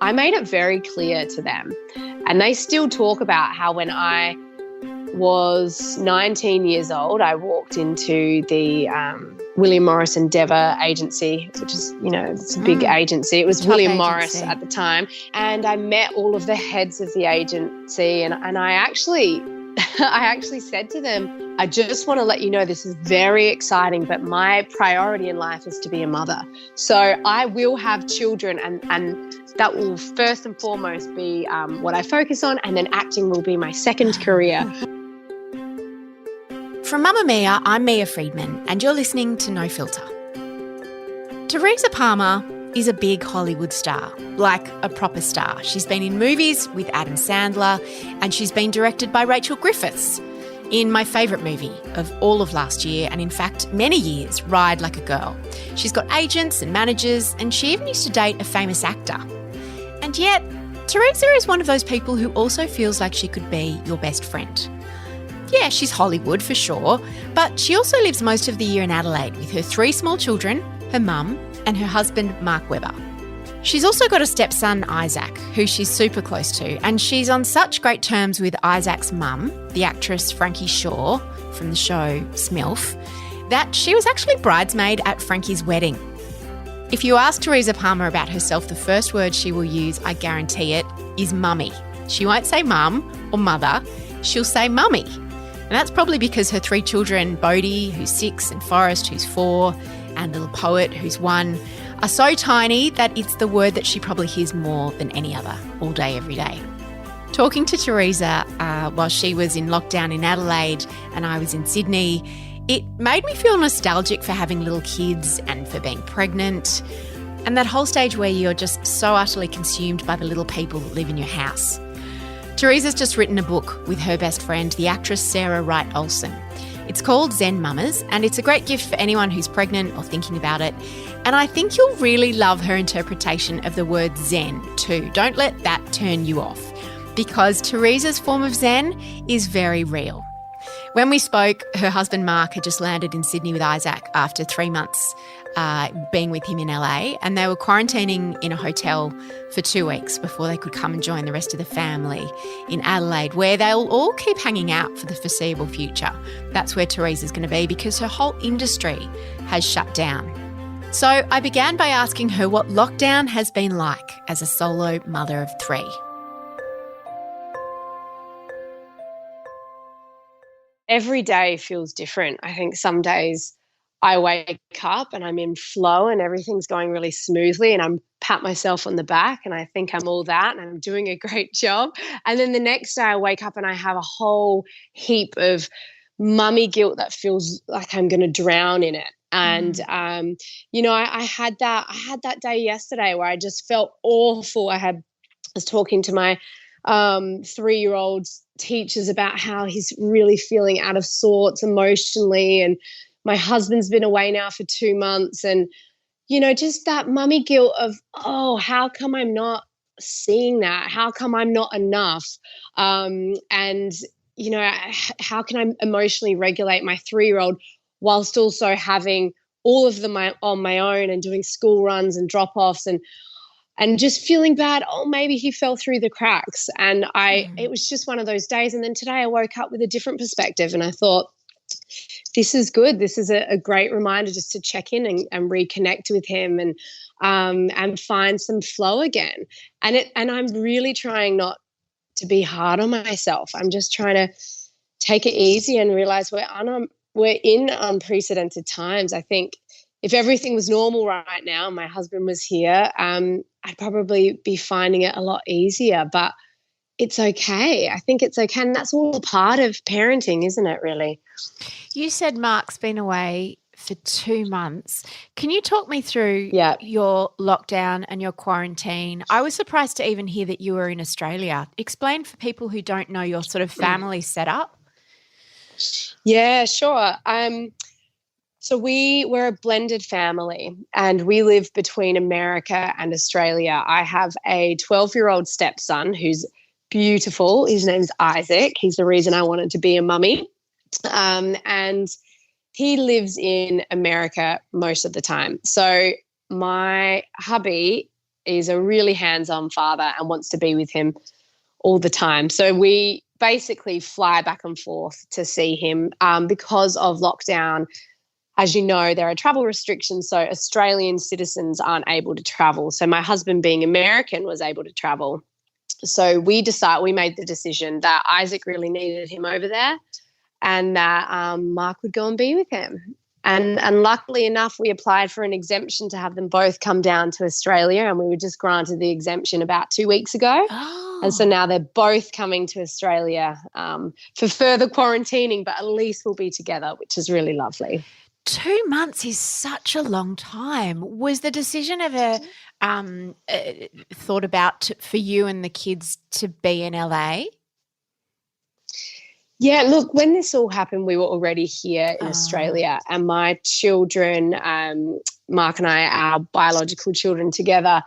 I made it very clear to them. And they still talk about how when I was 19 years old, I walked into the William Morris Endeavour agency, which is, it's a big agency. It was Top William agency. Morris at the time. And I met all of the heads of the agency, and I actually said to them, I just want to let you know this is very exciting, but my priority in life is to be a mother. So I will have children, and that will first and foremost be what I focus on, and then acting will be my second career. From Mamma Mia, I'm Mia Friedman, and you're listening to No Filter. Teresa Palmer is a big Hollywood star, like a proper star. She's been in movies with Adam Sandler, and she's been directed by Rachel Griffiths in my favourite movie of all of last year, and in fact many years, Ride Like a Girl. She's got agents and managers, and she even used to date a famous actor. And yet, Teresa is one of those people who also feels like she could be your best friend. Yeah, she's Hollywood for sure, but she also lives most of the year in Adelaide with her 3 small children, her mum, and her husband, Mark Webber. She's also got a stepson, Isaac, who she's super close to, and she's on such great terms with Isaac's mum, the actress Frankie Shaw from the show Smilf, that she was actually bridesmaid at Frankie's wedding. If you ask Teresa Palmer about herself, the first word she will use, I guarantee it, is mummy. She won't say mum or mother, she'll say mummy. And that's probably because her 3 children, Bodhi, who's 6, and Forrest, who's 4, and little Poet, who's 1, are so tiny that it's the word that she probably hears more than any other, all day, every day. Talking to Teresa while she was in lockdown in Adelaide and I was in Sydney, it made me feel nostalgic for having little kids and for being pregnant, and that whole stage where you're just so utterly consumed by the little people that live in your house. Teresa's just written a book with her best friend, the actress Sarah Wright Olsen. It's called Zen Mamas, and it's a great gift for anyone who's pregnant or thinking about it. And I think you'll really love her interpretation of the word Zen too. Don't let that turn you off, because Teresa's form of Zen is very real. When we spoke, her husband Mark had just landed in Sydney with Isaac after 3 months being with him in LA, and they were quarantining in a hotel for 2 weeks before they could come and join the rest of the family in Adelaide, where they'll all keep hanging out for the foreseeable future. That's where Teresa's going to be because her whole industry has shut down. So I began by asking her what lockdown has been like as a solo mother of 3. Every day feels different. I think some days I wake up and I'm in flow and everything's going really smoothly and I'm pat myself on the back and I think I'm all that and I'm doing a great job. And then the next day I wake up and I have a whole heap of mummy guilt that feels like I'm going to drown in it. And, I had that day yesterday where I just felt awful. I was talking to my 3-year-old's teachers about how he's really feeling out of sorts emotionally, and my husband's been away now for 2 months, and just that mummy guilt of, oh, how come I'm not seeing that? How come I'm not enough? And how can I emotionally regulate my 3-year-old whilst also having all of them on my own and doing school runs and drop-offs and just feeling bad, oh, maybe he fell through the cracks. And it was just one of those days. And then today I woke up with a different perspective and I thought, this is good. This is a great reminder just to check in and reconnect with him and find some flow again. And I'm really trying not to be hard on myself. I'm just trying to take it easy and realize we're in unprecedented times. I think if everything was normal right now and my husband was here, I'd probably be finding it a lot easier, but it's okay. I think it's okay. And that's all a part of parenting, isn't it, really? You said Mark's been away for 2 months. Can you talk me through your lockdown and your quarantine? I was surprised to even hear that you were in Australia. Explain for people who don't know your sort of family setup. Yeah, sure. So we're a blended family and we live between America and Australia. I have a 12-year-old stepson who's beautiful. His name's Isaac. He's the reason I wanted to be a mummy. And he lives in America most of the time. So my hubby is a really hands-on father and wants to be with him all the time. So we basically fly back and forth to see him because of lockdown. As you know, there are travel restrictions, so Australian citizens aren't able to travel. So my husband, being American, was able to travel. So we made the decision that Isaac really needed him over there, and that Mark would go and be with him. And luckily enough, we applied for an exemption to have them both come down to Australia, and we were just granted the exemption about 2 weeks ago. Oh. And so now they're both coming to Australia for further quarantining, but at least we'll be together, which is really lovely. 2 months is such a long time. Was the decision ever thought about for you and the kids to be in LA? Yeah, look, when this all happened, we were already here in Australia, and my children, Mark and I, our biological children together,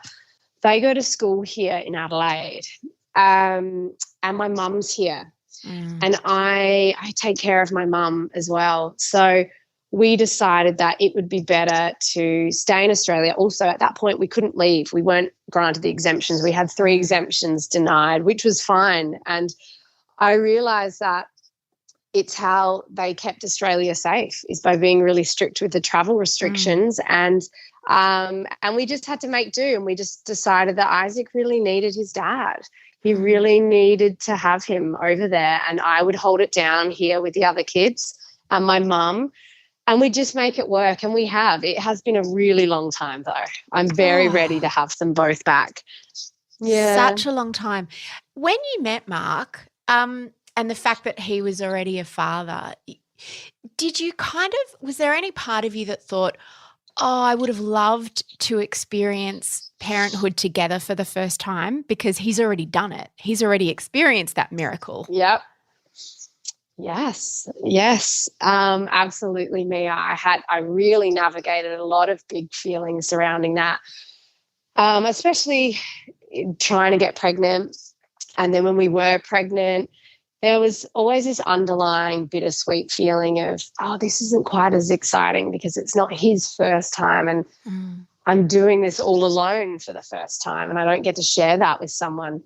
they go to school here in Adelaide, and my mum's here, and I take care of my mum as well. So we decided that it would be better to stay in Australia. Also, at that point, we couldn't leave. We weren't granted the exemptions. We had 3 exemptions denied, which was fine. And I realised that it's how they kept Australia safe, is by being really strict with the travel restrictions. And we just had to make do, and we just decided that Isaac really needed his dad. He really needed to have him over there, and I would hold it down here with the other kids and my mum, and we just make it work, and we have. It has been a really long time, though. I'm very ready to have them both back. Yeah. Such a long time. When you met Mark, and the fact that he was already a father, did you was there any part of you that thought, oh, I would have loved to experience parenthood together for the first time, because he's already done it. He's already experienced that miracle. Yep. Yes, absolutely, Mia. I really navigated a lot of big feelings surrounding that, especially trying to get pregnant. And then when we were pregnant, there was always this underlying bittersweet feeling of, oh, this isn't quite as exciting because it's not his first time, and I'm doing this all alone for the first time, and I don't get to share that with someone.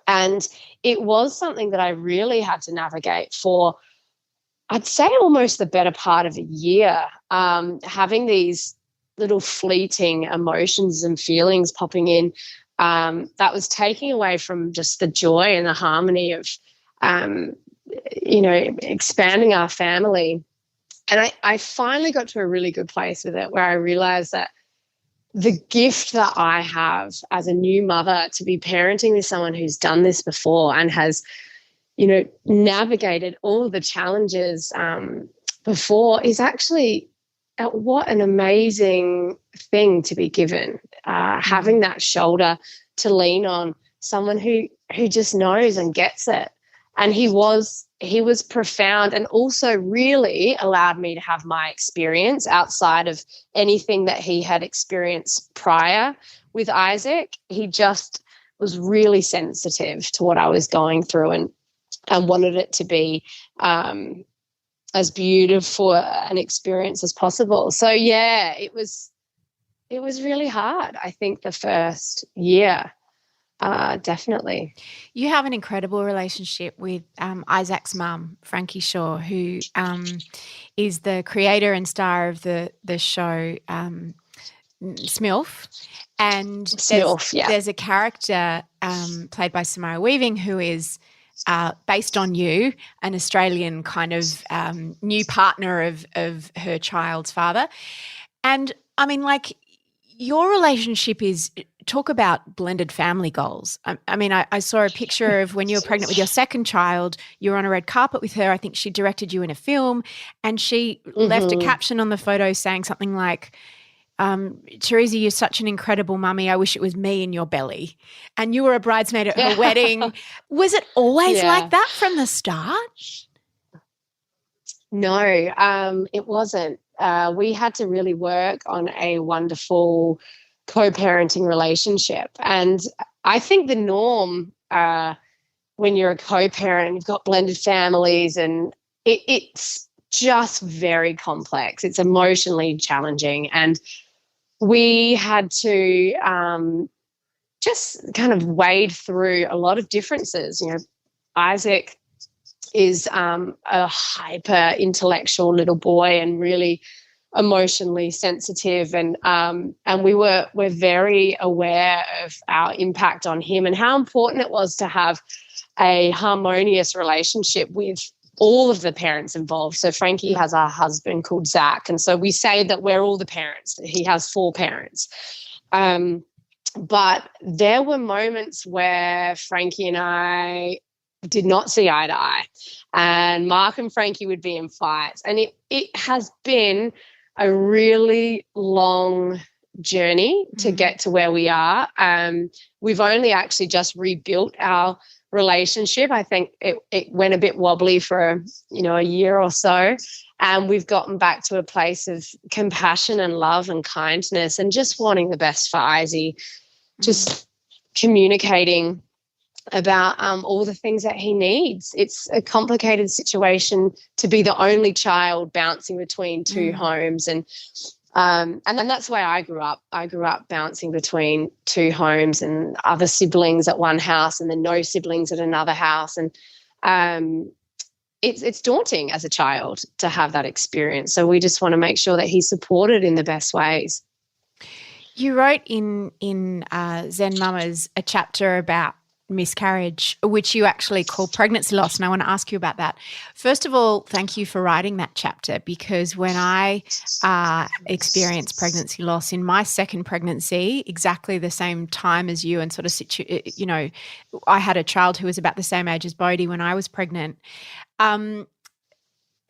And it was something that I really had to navigate for, I'd say, almost the better part of a year, having these little fleeting emotions and feelings popping in that was taking away from just the joy and the harmony of expanding our family. And I finally got to a really good place with it, where I realized that the gift that I have as a new mother to be parenting with someone who's done this before and has, navigated all the challenges before is actually what an amazing thing to be given, having that shoulder to lean on, someone who just knows and gets it. And he was profound, and also really allowed me to have my experience outside of anything that he had experienced prior with Isaac. He just was really sensitive to what I was going through, and wanted it to be as beautiful an experience as possible. So yeah, it was really hard, I think, the first year. Definitely. You have an incredible relationship with Isaac's mum, Frankie Shaw, who is the creator and star of the show Smilf. And there's a character played by Samara Weaving who is based on you, an Australian kind of new partner of her child's father. And I mean, like, your relationship is, talk about blended family goals. I saw a picture of when you were pregnant with your second child. You were on a red carpet with her. I think she directed you in a film, and she left a caption on the photo saying something like, Teresa, you're such an incredible mummy. I wish it was me in your belly. And you were a bridesmaid at her wedding. Was it always like that from the start? No, it wasn't. We had to really work on a wonderful co-parenting relationship. And I think the norm when you're a co-parent, you've got blended families, and it's just very complex. It's emotionally challenging. And we had to just kind of wade through a lot of differences. You know, Isaac is a hyper intellectual little boy and really emotionally sensitive, and we're very aware of our impact on him and how important it was to have a harmonious relationship with all of the parents involved. So Frankie has a husband called Zach, and so we say that we're all the parents. He has 4 parents. But there were moments where Frankie and I did not see eye to eye, and Mark and Frankie would be in fights. And it has been a really long journey to get to where we are. We've only actually just rebuilt our relationship. I think it went a bit wobbly for, a year or so. And we've gotten back to a place of compassion and love and kindness and just wanting the best for Izzy, just communicating about all the things that he needs. It's a complicated situation to be the only child bouncing between 2 homes. And that's where I grew up. I grew up bouncing between 2 homes and other siblings at one house and then no siblings at another house. And it's daunting as a child to have that experience. So we just want to make sure that he's supported in the best ways. You wrote in Zen Mama's a chapter about miscarriage, which you actually call pregnancy loss, and I want to ask you about that. First of all, thank you for writing that chapter, because when I experienced pregnancy loss in my second pregnancy, exactly the same time as you, and sort of I had a child who was about the same age as Bodhi when I was pregnant.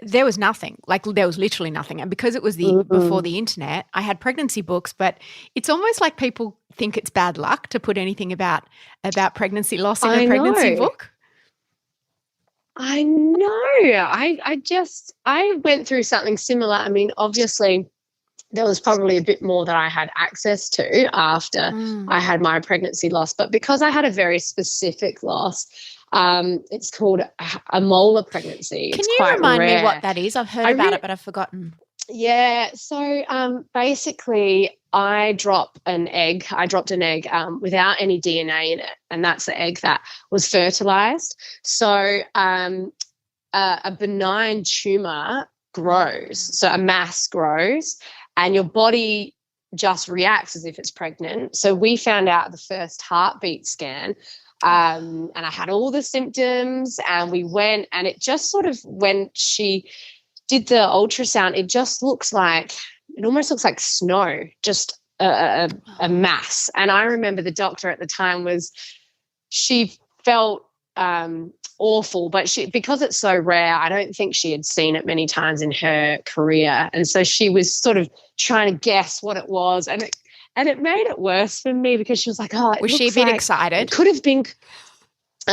There was nothing, there was literally nothing. And because it was before the internet, I had pregnancy books, but it's almost like people think it's bad luck to put anything about pregnancy loss in a pregnancy book. I know. I went through something similar. I mean, obviously there was probably a bit more that I had access to after I had my pregnancy loss, but because I had a very specific loss, it's called a molar pregnancy. Can you remind me what that is? I've heard about it, but I've forgotten. Yeah. So basically I dropped an egg without any DNA in it, and that's the egg that was fertilized. So a benign tumor grows, so a mass grows, and your body just reacts as if it's pregnant. So we found out at the first heartbeat scan, and I had all the symptoms, and we went, and it just sort of, when she did the ultrasound, it almost looks like snow, just a mass. And I remember the doctor at the time she felt awful, but because it's so rare, I don't think she had seen it many times in her career. And so she was sort of trying to guess what it was. And it made it worse for me, because she was like, was she a bit excited? It could have been.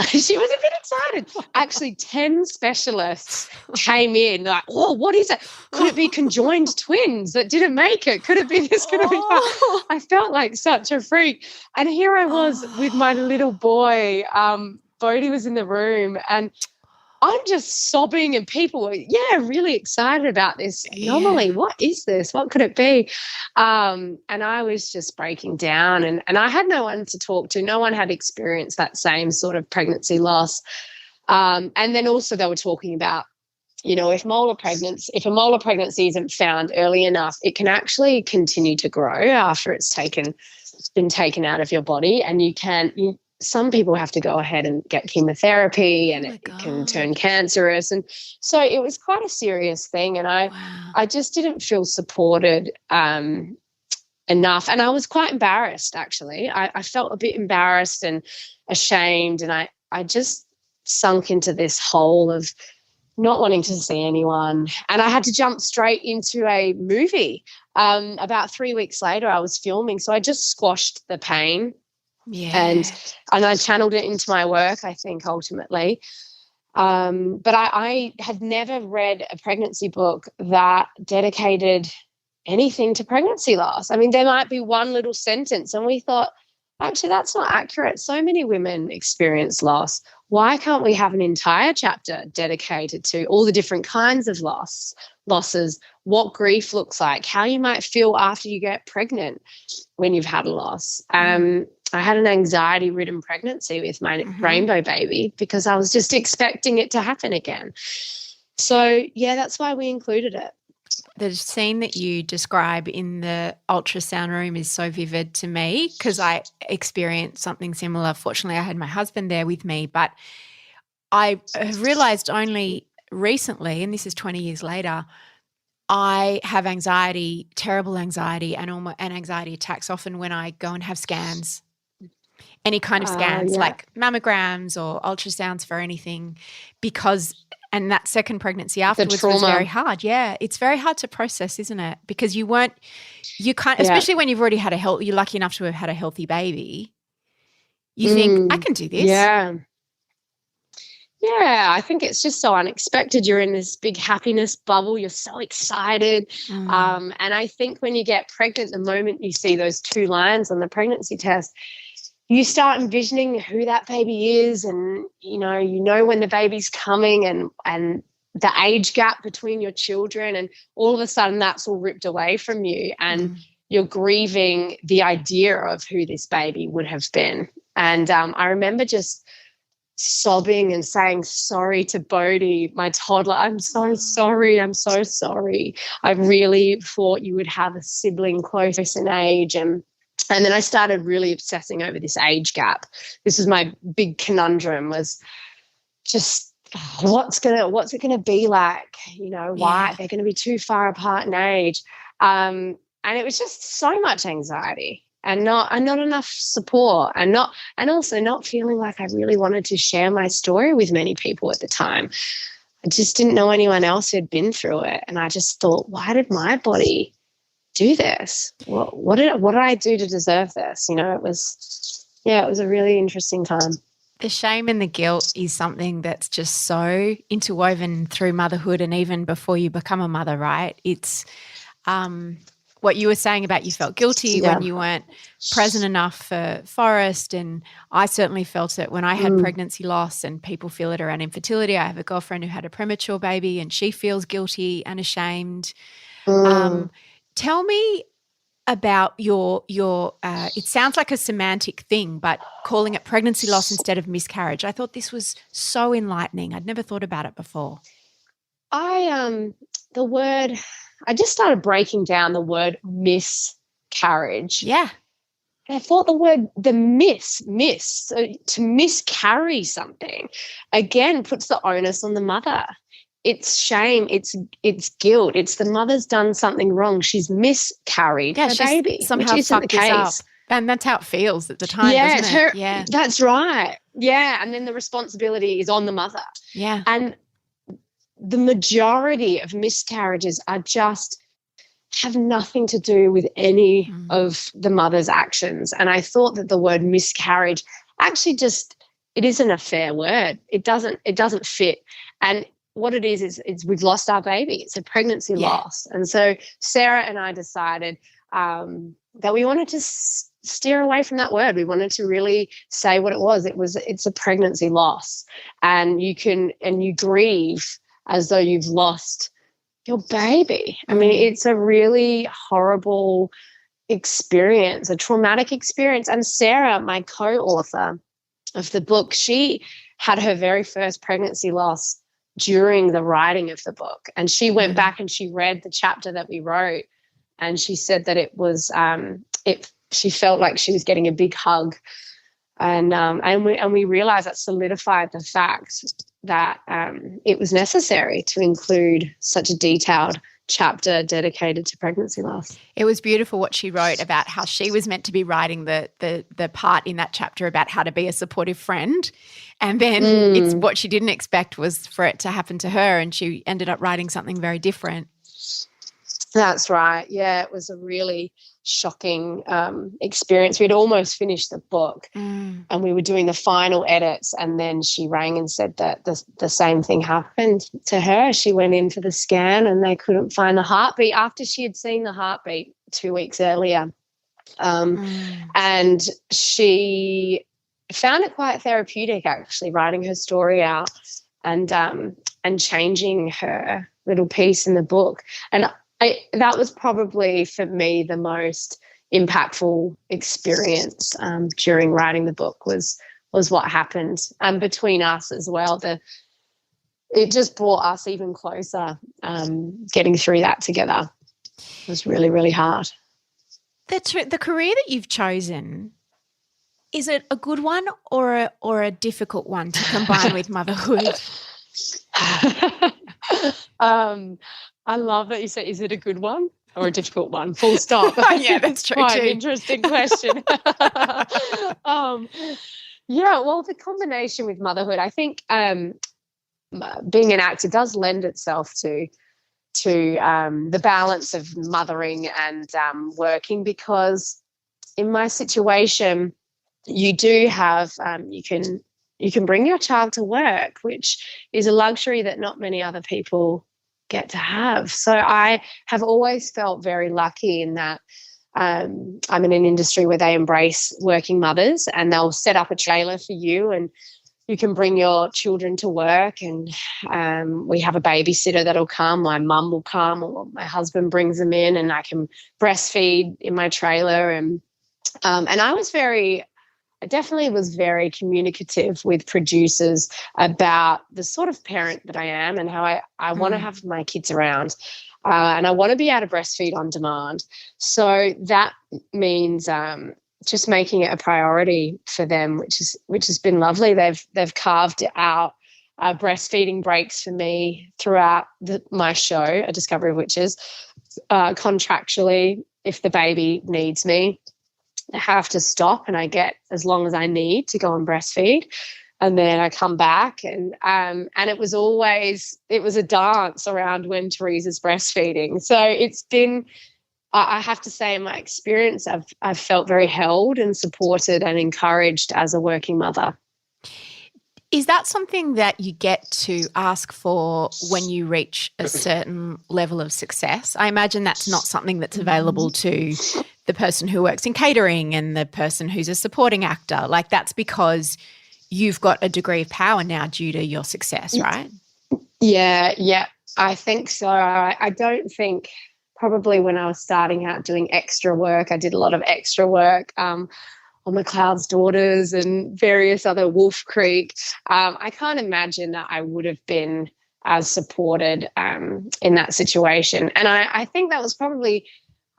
She was a bit excited. Actually, 10 specialists came in like, oh, what is it? Could it be conjoined twins that didn't make it? Could it be this? Could it be that? I felt like such a freak. And here I was with my little boy. Bodhi was in the room, and I'm just sobbing, and people were, really excited about this anomaly. What is this? What could it be? And I was just breaking down, and I had no one to talk to. No one had experienced that same sort of pregnancy loss. And then also they were talking about, if a molar pregnancy isn't found early enough, it can actually continue to grow after it's been taken out of your body, and some people have to go ahead and get chemotherapy, and it can turn cancerous. And so it was quite a serious thing. And I just didn't feel supported enough. And I was quite embarrassed, actually. I felt a bit embarrassed and ashamed. And I just sunk into this hole of not wanting to see anyone. And I had to jump straight into a movie. About 3 weeks later, I was filming. So I just squashed the pain. Yeah. And I channeled it into my work, I think, ultimately. But I had never read a pregnancy book that dedicated anything to pregnancy loss. I mean, there might be one little sentence, and we thought, actually, that's not accurate. So many women experience loss. Why can't we have an entire chapter dedicated to all the different kinds of losses, what grief looks like, how you might feel after you get pregnant when you've had a loss? I had an anxiety-ridden pregnancy with my rainbow baby because I was just expecting it to happen again. So, yeah, that's why we included it. The scene that you describe in the ultrasound room is so vivid to me because I experienced something similar. Fortunately, I had my husband there with me, but I have realised only recently, and this is 20 years later, I have anxiety, terrible anxiety and anxiety attacks often when I go and have scans, any kind of scans like mammograms or ultrasounds for anything and that second pregnancy afterwards was very hard. Yeah, it's very hard to process, isn't it? Because you can't, especially when you've already had you're lucky enough to have had a healthy baby, you think, I can do this. Yeah. Yeah, I think it's just so unexpected. You're in this big happiness bubble. You're so excited. And I think when you get pregnant, the moment you see those 2 lines on the pregnancy test, you start envisioning who that baby is and, you know when the baby's coming and the age gap between your children, and all of a sudden that's all ripped away from you and you're grieving the idea of who this baby would have been. And I remember just sobbing and saying sorry to Bodhi, my toddler. I'm so sorry. I'm so sorry. I really thought you would have a sibling close in age. And then I started really obsessing over this age gap. This was my big conundrum, was just what's it gonna be like? Why they're gonna be too far apart in age. And it was just so much anxiety. And not enough support, and also not feeling like I really wanted to share my story with many people at the time. I just didn't know anyone else who had been through it, and I just thought, why did my body do this? What did I do to deserve this? It was a really interesting time. The shame and the guilt is something that's just so interwoven through motherhood, and even before you become a mother, right? It's what you were saying about you felt guilty when you weren't present enough for Forrest, and I certainly felt it when I had pregnancy loss, and people feel it around infertility. I have a girlfriend who had a premature baby and she feels guilty and ashamed. Tell me about your it sounds like a semantic thing, but calling it pregnancy loss instead of miscarriage. I thought this was so enlightening. I'd never thought about it before. I just started breaking down the word miscarriage. Yeah. And I thought so to miscarry something, again, puts the onus on the mother. It's shame, it's guilt, it's the mother's done something wrong. She's miscarried her baby, somehow which isn't the case. Up. And that's how it feels at the time, doesn't it? Yeah, that's right. Yeah, and then the responsibility is on the mother. Yeah. And the majority of miscarriages have nothing to do with any of the mother's actions. And I thought that the word miscarriage actually it isn't a fair word. It doesn't fit. And what it is we've lost our baby. It's a pregnancy loss. And so Sarah and I decided that we wanted to steer away from that word. We wanted to really say what it was. It's a pregnancy loss. And you grieve as though you've lost your baby. I mean, it's a really horrible experience, a traumatic experience. And Sarah, my co-author of the book, she had her very first pregnancy loss during the writing of the book. And she went back and she read the chapter that we wrote, and she said that it was she felt like she was getting a big hug. And we realized that solidified the fact that it was necessary to include such a detailed chapter dedicated to pregnancy loss. It was beautiful what she wrote about how she was meant to be writing the part in that chapter about how to be a supportive friend, and then it's what she didn't expect was for it to happen to her, and she ended up writing something very different. That's right. Yeah, it was a really shocking experience. We'd almost finished the book and we were doing the final edits, and then she rang and said that the same thing happened to her. She went in for the scan and they couldn't find the heartbeat after she had seen the heartbeat 2 weeks earlier. And she found it quite therapeutic, actually, writing her story out and changing her little piece in the book. And that was probably for me the most impactful experience during writing the book was what happened. Between us as well, it just brought us even closer. Getting through that together was really, really hard. The career that you've chosen, is it a good one or a difficult one to combine with motherhood? I love that you say, is it a good one or a difficult one? Full stop. Yeah, that's true. Quite too. an interesting question. Yeah, well, the combination with motherhood, I think being an actor does lend itself to the balance of mothering and working, because in my situation, you do have you can bring your child to work, which is a luxury that not many other people get to have. So I have always felt very lucky in that I'm in an industry where they embrace working mothers, and they'll set up a trailer for you and you can bring your children to work, and we have a babysitter that'll come. My mum will come, or my husband brings them in, and I can breastfeed in my trailer. And I definitely was very communicative with producers about the sort of parent that I am and how I want to have my kids around. And I want to be able to breastfeed on demand. So that means just making it a priority for them, which has been lovely. They've carved out breastfeeding breaks for me throughout my show, A Discovery of Witches. Contractually, if the baby needs me, I have to stop, and I get as long as I need to go and breastfeed. And then I come back, and it was a dance around when Teresa's breastfeeding. So it's been, I have to say, in my experience, I've felt very held and supported and encouraged as a working mother. Is that something that you get to ask for when you reach a certain level of success? I imagine that's not something that's available to the person who works in catering and the person who's a supporting actor. Like, that's because you've got a degree of power now due to your success, right? Yeah, I think so. I don't think, probably when I was starting out doing extra work, I did a lot of extra work on McLeod's Daughters and various other Wolf Creek. I can't imagine that I would have been as supported in that situation. And I think that was probably,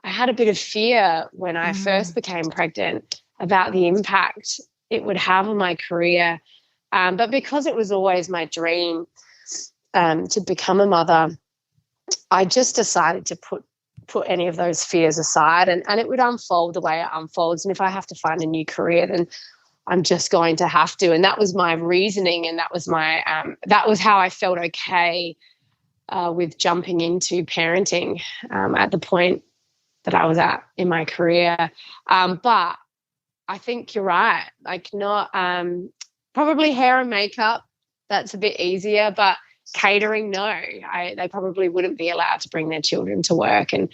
I had a bit of fear when I first became pregnant about the impact it would have on my career. But because it was always my dream to become a mother, I just decided to put any of those fears aside, and it would unfold the way it unfolds. And if I have to find a new career, then I'm just going to have to. And that was my reasoning, and that was how I felt okay with jumping into parenting at the point that I was at in my career. But I think you're right. Like, not probably hair and makeup, that's a bit easier, but catering, no. They probably wouldn't be allowed to bring their children to work, and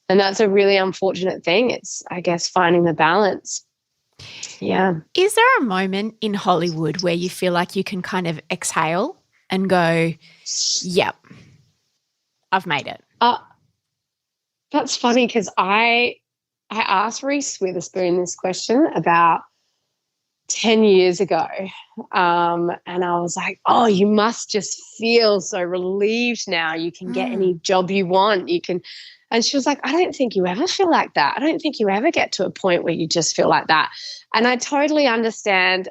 that's a really unfortunate thing. It's, I guess, finding the balance. Yeah. Is there a moment in Hollywood where you feel like you can kind of exhale and go, yep, I've made it? That's funny, because I asked Reese Witherspoon this question about 10 years ago. And I was like, oh, you must just feel so relieved now. You can get any job you want. You can. And she was like, I don't think you ever feel like that. I don't think you ever get to a point where you just feel like that. And I totally understand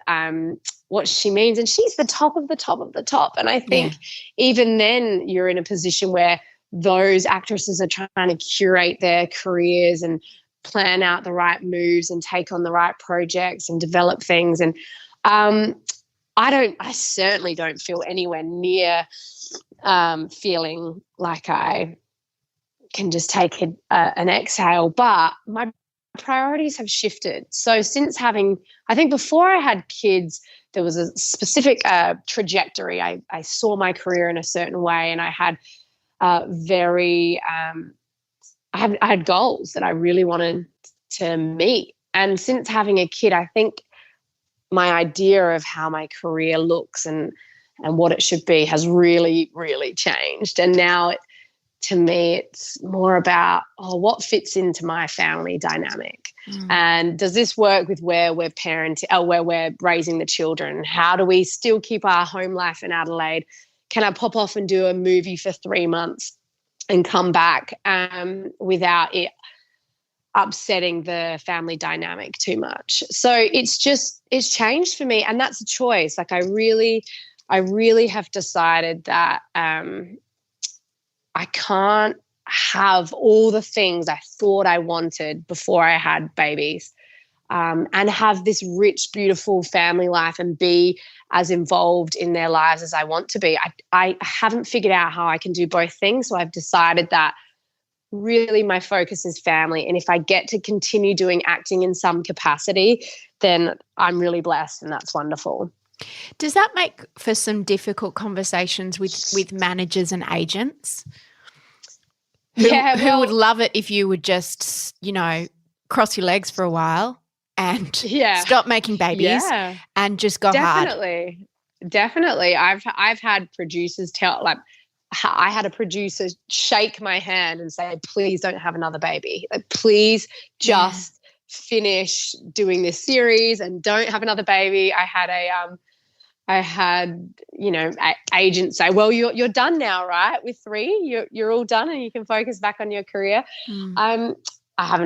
what she means. And she's the top of the top of the top. And I think even then you're in a position where those actresses are trying to curate their careers and plan out the right moves and take on the right projects and develop things. And I certainly don't feel anywhere near feeling like I can just take an exhale, but my priorities have shifted. So since I think before I had kids, there was a specific trajectory. I saw my career in a certain way, and I had I had goals that I really wanted to meet. And since having a kid, I think my idea of how my career looks and what it should be has really, really changed. And now to me, it's more about, what fits into my family dynamic? And does this work with where we're parenting, where we're raising the children? How do we still keep our home life in Adelaide? Can I pop off and do a movie for 3 months and come back without it upsetting the family dynamic too much? So it's changed for me, and that's a choice. Like I really have decided that I can't have all the things I thought I wanted before I had babies, and have this rich, beautiful family life and be as involved in their lives as I want to be. I haven't figured out how I can do both things, so I've decided that really my focus is family, and if I get to continue doing acting in some capacity, then I'm really blessed, and that's wonderful. Does that make for some difficult conversations with managers and agents? Who would love it if you would just, cross your legs for a while and stop making babies and just go hard? Definitely. I've had producers I had a producer shake my hand and say, please don't have another baby. Please just finish doing this series and don't have another baby. I had agents say, well, you're done now, right? With 3, you're all done and you can focus back on your career. I have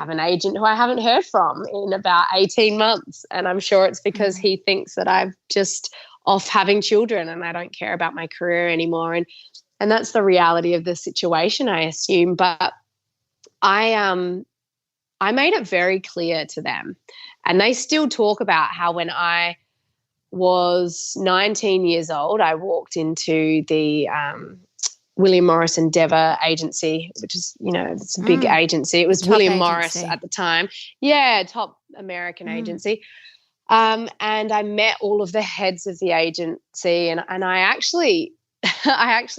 an agent who I haven't heard from in about 18 months. And I'm sure it's because he thinks that I've just off having children and I don't care about my career anymore. And that's the reality of the situation, I assume. But I made it very clear to them. And they still talk about how when I was 19 years old, I walked into the William Morris Endeavour agency, which is, it's a big agency. It was William Morris at the time. Yeah, top American agency. And I met all of the heads of the agency, and I actually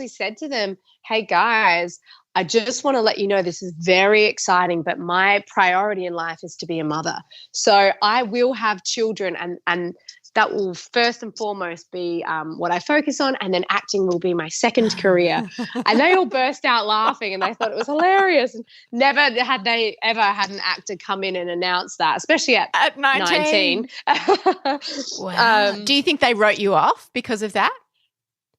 said to them, hey guys, I just want to let you know this is very exciting, but my priority in life is to be a mother. So I will have children, and that will first and foremost be what I focus on, and then acting will be my second career. And they all burst out laughing, and they thought it was hilarious. And never had they ever had an actor come in and announce that, especially at 19. Wow. Do you think they wrote you off because of that?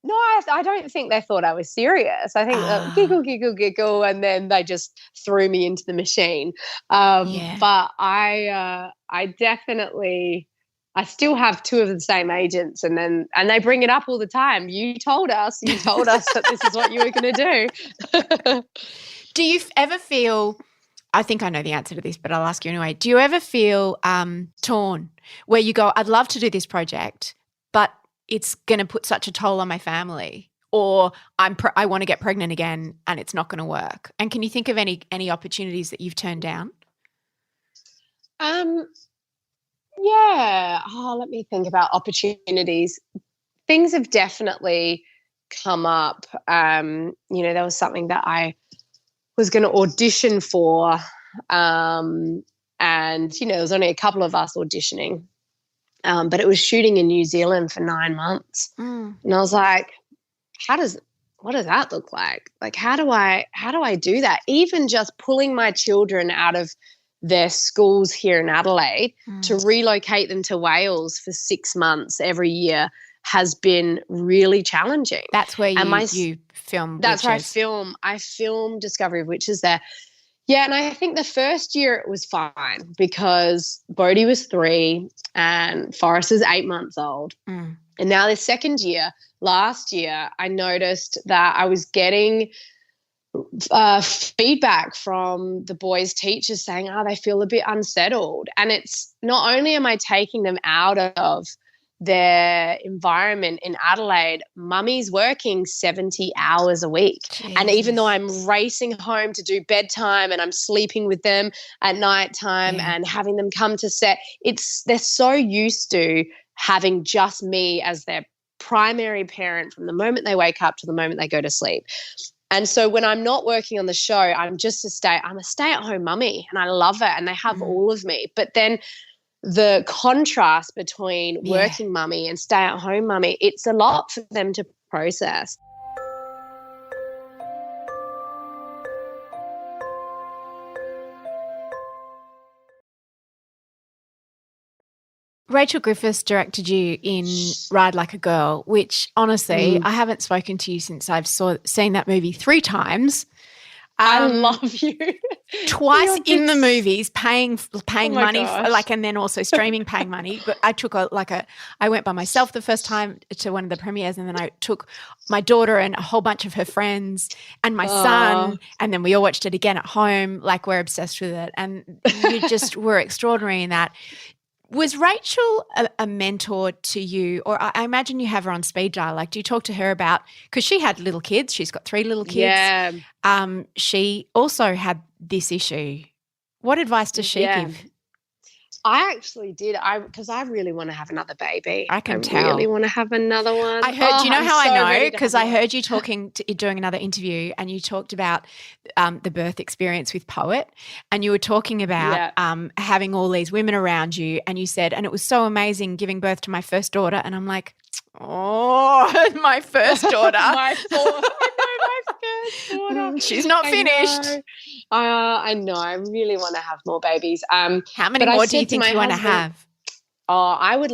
No, I don't think they thought I was serious. I think giggle, and then they just threw me into the machine. But I definitely, I still have 2 of the same agents, and they bring it up all the time. You told us that this is what you were going to do. Do you ever feel, I think I know the answer to this, but I'll ask you anyway. Do you ever feel torn where you go, I'd love to do this project, but it's going to put such a toll on my family, or I want to get pregnant again and it's not going to work? And can you think of any opportunities that you've turned down? Yeah. Let me think about opportunities. Things have definitely come up. There was something that I was going to audition for, and there was only a couple of us auditioning. But it was shooting in New Zealand for 9 months. And I was like, what does that look like? Like, how do I do that? Even just pulling my children out of their schools here in Adelaide to relocate them to Wales for 6 months every year has been really challenging. That's where you film That's Witches. where I film Discovery of Witches there. Yeah, and I think the first year it was fine because Bodhi was 3 and Forrest was 8 months old. And now the second year, last year, I noticed that I was getting feedback from the boys' teachers saying, they feel a bit unsettled. And it's not only am I taking them out of their environment in Adelaide, mummy's working 70 hours a week. Jesus. And even though I'm racing home to do bedtime and I'm sleeping with them at nighttime and having them come to set, they're so used to having just me as their primary parent from the moment they wake up to the moment they go to sleep. And so when I'm not working on the show, I'm a stay-at-home mummy, and I love it, and they have all of me. But then the contrast between working mummy and stay-at-home mummy, it's a lot for them to process. Rachel Griffiths directed you in Ride Like a Girl, which honestly, I haven't spoken to you since I've seen that movie 3 times. I love you. Twice in the movies, paying money, and then also streaming, paying money. But I took I went by myself the first time to one of the premieres, and then I took my daughter and a whole bunch of her friends and my son, and then we all watched it again at home. Like, we're obsessed with it, and you just were extraordinary in that. Was Rachel a mentor to you? Or I imagine you have her on speed dial. Like, do you talk to her about – because she had little kids. She's got 3 little kids. Yeah. She also had this issue. What advice does she give? I actually did. Because I really want to have another baby. I can tell. I really want to have another one. I heard. Do you know how I know? Because I heard you doing another interview, and you talked about the birth experience with Poet, and you were talking about having all these women around you, and you said, and it was so amazing giving birth to my first daughter, and I'm like, oh, my first daughter. my first daughter. She's not finished. I know. I really want to have more babies. How many more do you think you want to have? Oh, I would,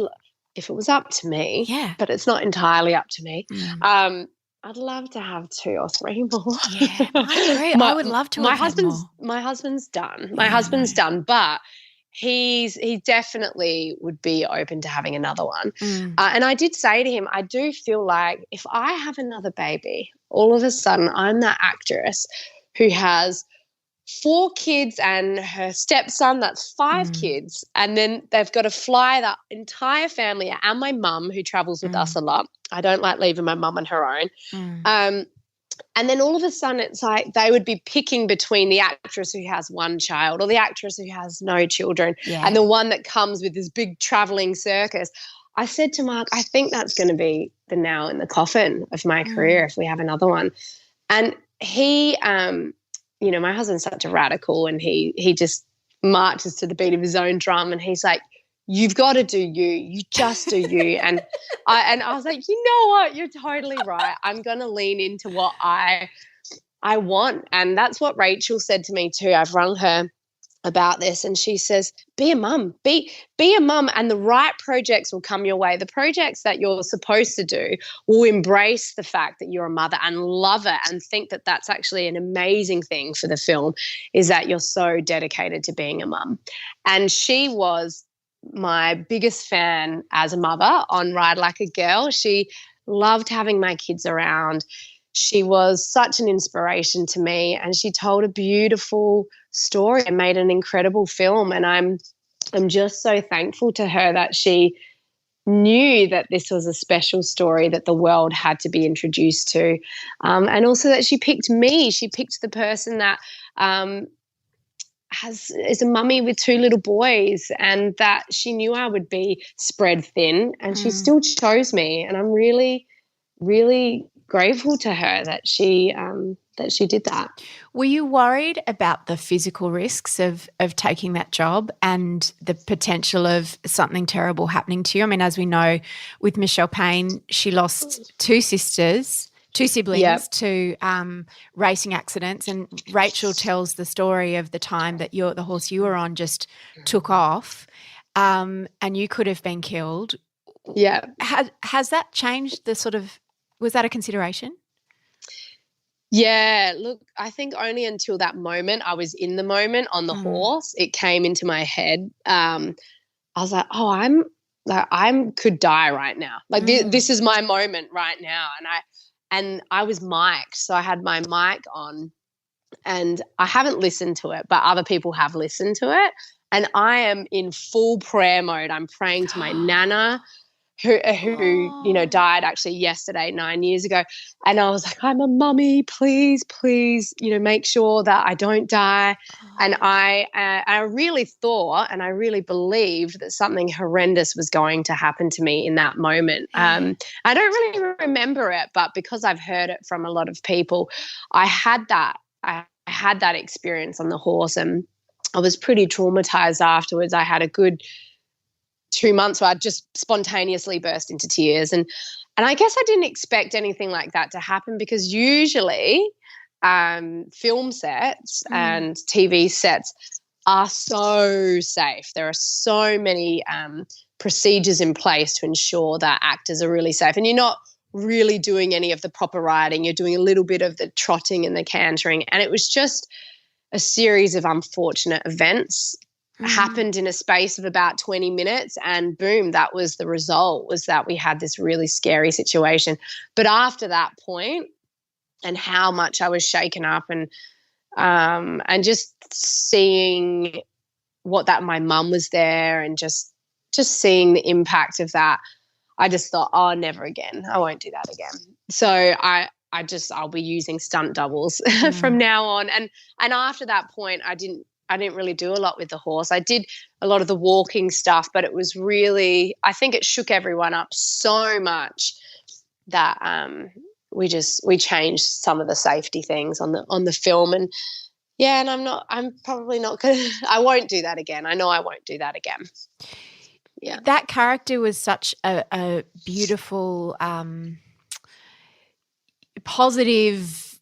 if it was up to me. Yeah. But it's not entirely up to me. I'd love to have 2 or 3 more. Yeah, I agree. I would love to. My husband's done. My husband's done, but he definitely would be open to having another one. And I did say to him, I do feel like if I have another baby, all of a sudden I'm that actress who has 4 kids and her stepson, that's 5 kids. And then they've got to fly the entire family and my mum, who travels with us a lot. I don't like leaving my mum on her own. And then all of a sudden it's like they would be picking between the actress who has 1 child or the actress who has no children and the one that comes with this big traveling circus. I said to Mark, I think that's going to be the nail in the coffin of my career if we have another one. And he you know, my husband's such a radical, and he just marches to the beat of his own drum, and he's like, you've got to do you. You just do you. And I was like, you know what? You're totally right. I'm going to lean into what I want. And that's what Rachel said to me too. I've rung her about this, and she says, be a mum, be a mum, and the right projects will come your way. The projects that you're supposed to do will embrace the fact that you're a mother and love it and think that that's actually an amazing thing for the film, is that you're so dedicated to being a mum. And she was my biggest fan as a mother on Ride Like a Girl. She loved having my kids around. She was such an inspiration to me, and she told a beautiful story and made an incredible film. And I'm just so thankful to her that she knew that this was a special story that the world had to be introduced to, and also that she picked me. She picked the person that is a mummy with 2 little boys, and that she knew I would be spread thin, and she still chose me. And I'm really, really grateful to her that she did that. Were you worried about the physical risks of taking that job and the potential of something terrible happening to you? I mean, as we know, with Michelle Payne, she lost 2 siblings to racing accidents, and Rachel tells the story of the time that the horse you were on just took off, and you could have been killed. Yeah. Has that changed the sort of – was that a consideration? Yeah, look, I think only until that moment, I was in the moment on the horse, it came into my head. I was like, oh, I could die right now. Like this is my moment right now. And I was mic'd, so I had my mic on, and I haven't listened to it, but other people have listened to it. And I am in full prayer mode. I'm praying to my Nana, who died actually yesterday, 9 years ago. And I was like, I'm a mummy, please, make sure that I don't die. And I really thought, and I really believed that something horrendous was going to happen to me in that moment. I don't really remember it, but because I've heard it from a lot of people, I had that experience on the horse, and I was pretty traumatized afterwards. I had a good 2 months where I just spontaneously burst into tears. And I guess I didn't expect anything like that to happen, because usually film sets and TV sets are so safe. There are so many procedures in place to ensure that actors are really safe. And you're not really doing any of the proper riding. You're doing a little bit of the trotting and the cantering. And it was just a series of unfortunate events happened in a space of about 20 minutes, and boom, that was the result, was that we had this really scary situation. But after that point, and how much I was shaken up, and just seeing my mum was there, and just seeing the impact of that, I just thought, oh, never again. I won't do that again. So I'll be using stunt doubles from now on. And after that point, I didn't really do a lot with the horse. I did a lot of the walking stuff, but it was really, I think it shook everyone up so much that we changed some of the safety things on the film. And yeah, and I'm probably not going to, I won't do that again. I know I won't do that again. Yeah. That character was such a beautiful, positive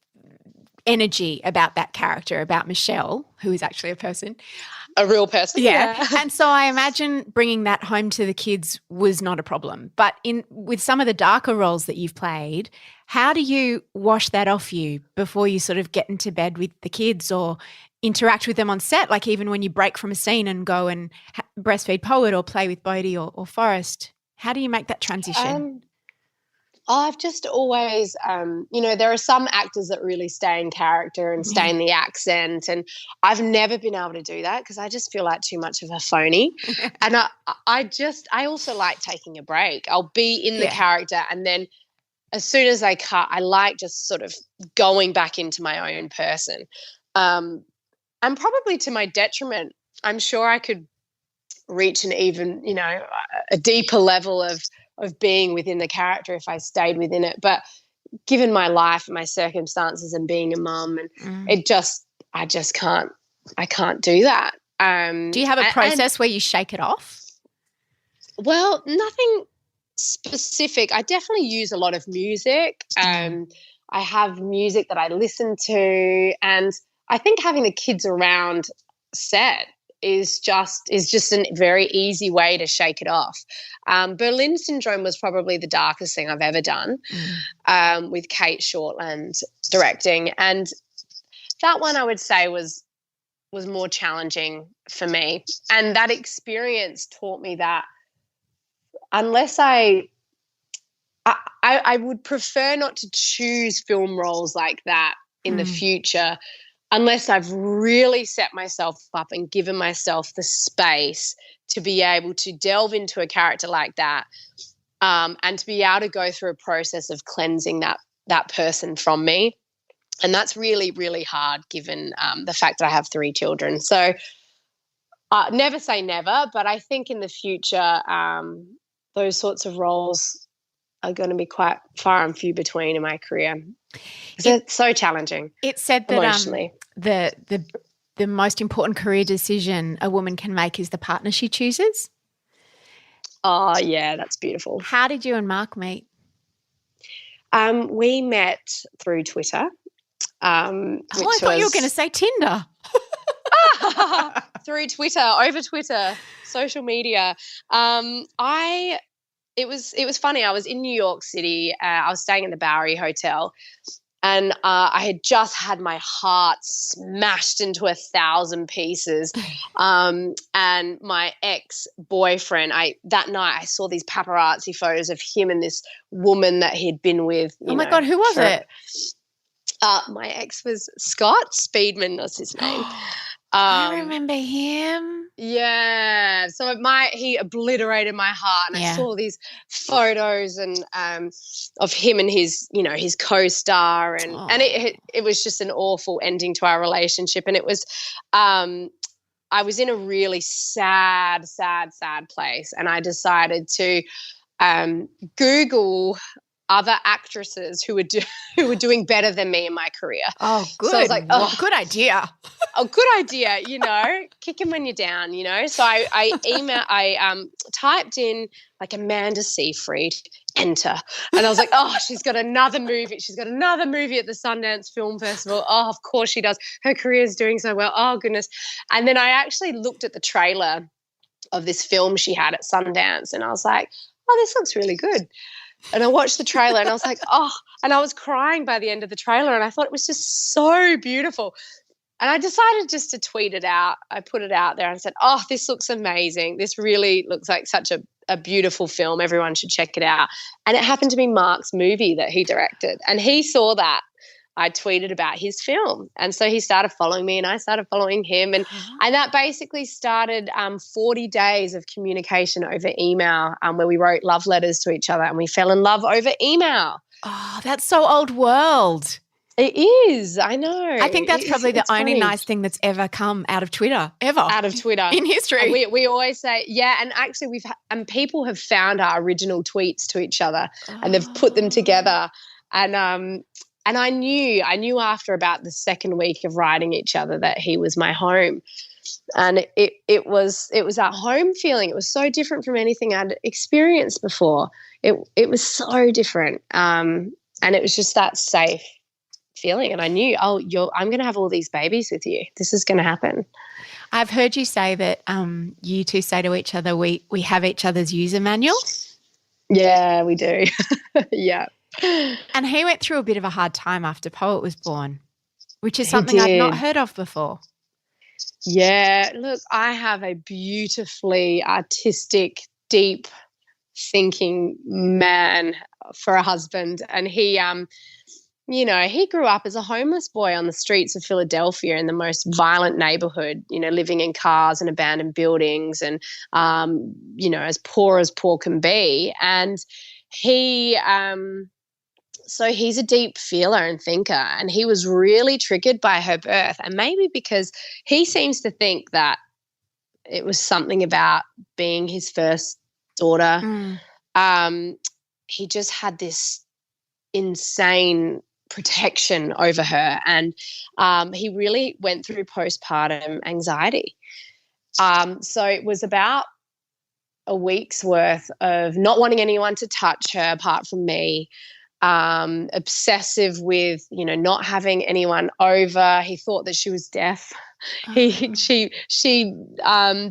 energy about that character, about Michelle, who is actually a person. A real person. Yeah. And so I imagine bringing that home to the kids was not a problem. But with some of the darker roles that you've played, how do you wash that off you before you sort of get into bed with the kids or interact with them on set, like even when you break from a scene and go and breastfeed Poet or play with Bodhi or Forrest? How do you make that transition? I've just always, there are some actors that really stay in character and stay in the accent, and I've never been able to do that because I just feel like too much of a phony. And I also like taking a break. I'll be in the character, and then as soon as I cut, I like just sort of going back into my own person. And probably to my detriment, I'm sure I could reach an even, a deeper level of being within the character if I stayed within it. But given my life and my circumstances and being a mum, and I can't do that. Do you have a process where you shake it off? Well, nothing specific. I definitely use a lot of music. I have music that I listen to, and I think having the kids around set is just a very easy way to shake it off. Berlin Syndrome was probably the darkest thing I've ever done, with Kate Shortland directing. And that one I would say was more challenging for me. And that experience taught me that unless I would prefer not to choose film roles like that in the future, unless I've really set myself up and given myself the space to be able to delve into a character like that, and to be able to go through a process of cleansing that person from me. And that's really, really hard given the fact that I have 3 children. So never say never, but I think in the future those sorts of roles are going to be quite far and few between in my career. It's so challenging. It's said that emotionally. The most important career decision a woman can make is the partner she chooses. Oh, yeah, that's beautiful. How did you and Mark meet? We met through Twitter. I thought you were going to say Tinder. Through Twitter, over Twitter, social media. It was funny. I was in New York City. I was staying in the Bowery Hotel, and I had just had my heart smashed into 1,000 pieces. And my ex-boyfriend, that night I saw these paparazzi photos of him and this woman that he'd been with. Oh my God, who was it? My ex was Scott Speedman, was his name. I remember him. Yeah. So he obliterated my heart, and I saw these photos and of him and his co-star, and it was just an awful ending to our relationship. And it was I was in a really sad place, and I decided to Google other actresses who were doing better than me in my career. Oh, good. So I was like, good idea. Oh, good idea, kick him when you're down, So I typed in like Amanda Seyfried, enter. And I was like, oh, she's got another movie. She's got another movie at the Sundance Film Festival. Oh, of course she does. Her career is doing so well. Oh, goodness. And then I actually looked at the trailer of this film she had at Sundance, and I was like, oh, this looks really good. And I watched the trailer and I was like, oh, and I was crying by the end of the trailer, and I thought it was just so beautiful. And I decided just to tweet it out. I put it out there and said, oh, this looks amazing. This really looks like such a beautiful film. Everyone should check it out. And it happened to be Mark's movie that he directed. And he saw that I tweeted about his film. And so he started following me and I started following him. And that basically started 40 days of communication over email, where we wrote love letters to each other and we fell in love over email. Oh, that's so old world. It is. I know. I think that's probably the only nice thing that's ever come out of Twitter, ever. Out of Twitter. In history. We always say, yeah, and actually people have found our original tweets to each other and they've put them together. And I knew after about the second week of writing each other that he was my home. And it was that home feeling. It was so different from anything I'd experienced before. It was so different. And it was just that safe feeling. And I knew, I'm going to have all these babies with you. This is going to happen. I've heard you say that you two say to each other, we have each other's user manual. Yeah, we do. Yeah. And he went through a bit of a hard time after Poet was born, which is something I'd not heard of before. Yeah, look, I have a beautifully artistic, deep thinking man for a husband. And he grew up as a homeless boy on the streets of Philadelphia in the most violent neighborhood, living in cars and abandoned buildings and, as poor can be. And so he's a deep feeler and thinker, and he was really triggered by her birth, and maybe because he seems to think that it was something about being his first daughter. He just had this insane protection over her, and he really went through postpartum anxiety. So it was about a week's worth of not wanting anyone to touch her apart from me, obsessive with, not having anyone over. He thought that she was deaf. She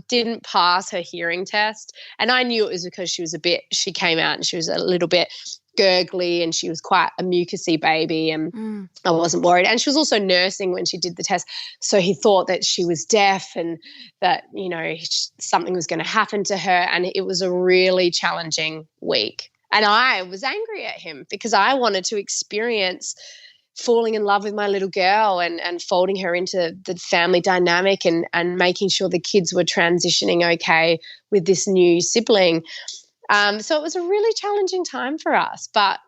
didn't pass her hearing test, and I knew it was because she came out and she was a little bit gurgly and she was quite a mucusy baby, and I wasn't worried. And she was also nursing when she did the test, so he thought that she was deaf and that, something was going to happen to her, and it was a really challenging week. And I was angry at him because I wanted to experience falling in love with my little girl and folding her into the family dynamic and making sure the kids were transitioning okay with this new sibling. So it was a really challenging time for us, but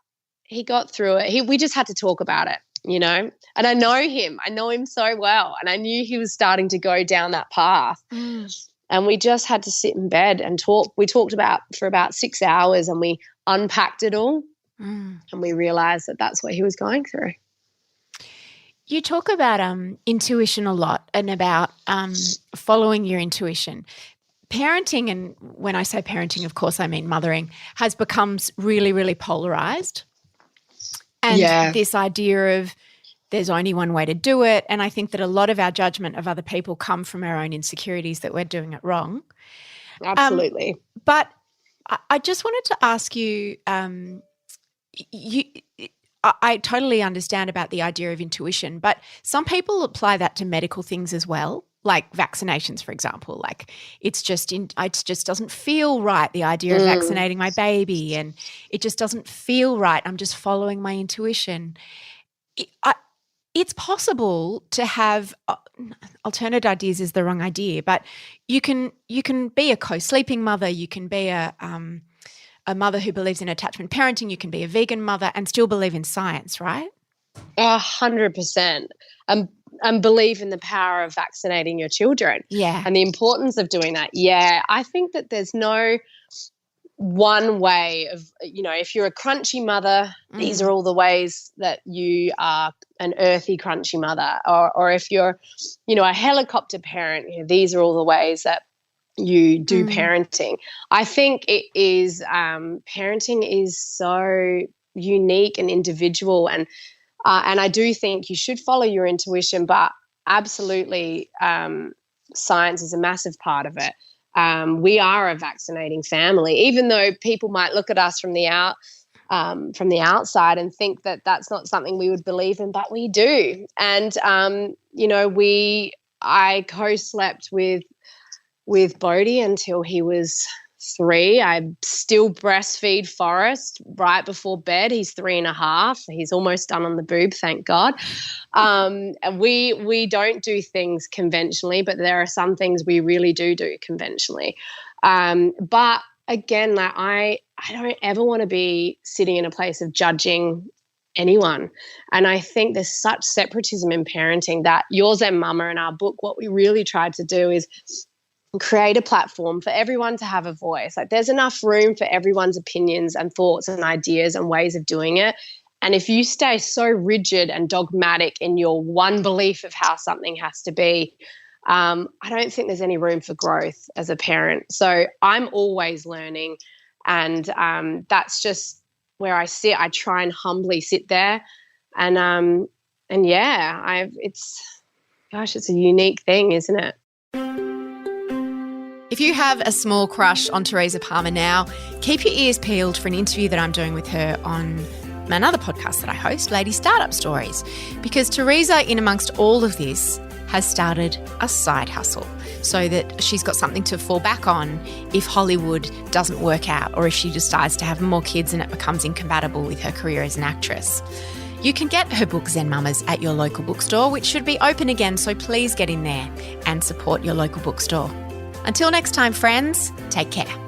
he got through it. We just had to talk about it, and I know him. I know him so well, and I knew he was starting to go down that path. And we just had to sit in bed and talk. We talked for about 6 hours, and we unpacked it all, and we realised that that's what he was going through. You talk about intuition a lot and about following your intuition. Parenting, and when I say parenting, of course I mean mothering, has become really, really polarised. And this idea of there's only one way to do it, and I think that a lot of our judgment of other people come from our own insecurities that we're doing it wrong. Absolutely. But I just wanted to ask you, I totally understand about the idea of intuition, but some people apply that to medical things as well, like vaccinations, for example. Like it just doesn't feel right, the idea of vaccinating my baby, and it just doesn't feel right. I'm just following my intuition. It's possible to have alternate ideas is the wrong idea, but you can be a co-sleeping mother, you can be a mother who believes in attachment parenting, you can be a vegan mother and still believe in science, right? 100%. And believe in the power of vaccinating your children. Yeah. And the importance of doing that. Yeah. I think that there's no one way of, if you're a crunchy mother, these are all the ways that you are an earthy, crunchy mother. Or if you're, a helicopter parent, these are all the ways that you do parenting. I think it is, parenting is so unique and individual, and I do think you should follow your intuition, but absolutely science is a massive part of it. We are a vaccinating family, even though people might look at us from the outside and think that that's not something we would believe in, but we do. And I co-slept with Bodhi until he was 3. I still breastfeed Forrest right before bed. He's 3.5. He's almost done on the boob, thank God. And we don't do things conventionally, but there are some things we really do conventionally. But again, like I don't ever want to be sitting in a place of judging anyone. And I think there's such separatism in parenting that your Zen Mama and our book, what we really tried to do is create a platform for everyone to have a voice. Like there's enough room for everyone's opinions and thoughts and ideas and ways of doing it. And if you stay so rigid and dogmatic in your one belief of how something has to be, I don't think there's any room for growth as a parent. So I'm always learning, and that's just where I sit. I try and humbly sit there, and yeah, it's a unique thing, isn't it? If you have a small crush on Teresa Palmer now, keep your ears peeled for an interview that I'm doing with her on another podcast that I host, Lady Startup Stories, because Teresa, in amongst all of this, has started a side hustle so that she's got something to fall back on if Hollywood doesn't work out or if she decides to have more kids and it becomes incompatible with her career as an actress. You can get her book Zen Mamas at your local bookstore, which should be open again, so please get in there and support your local bookstore. Until next time, friends, take care.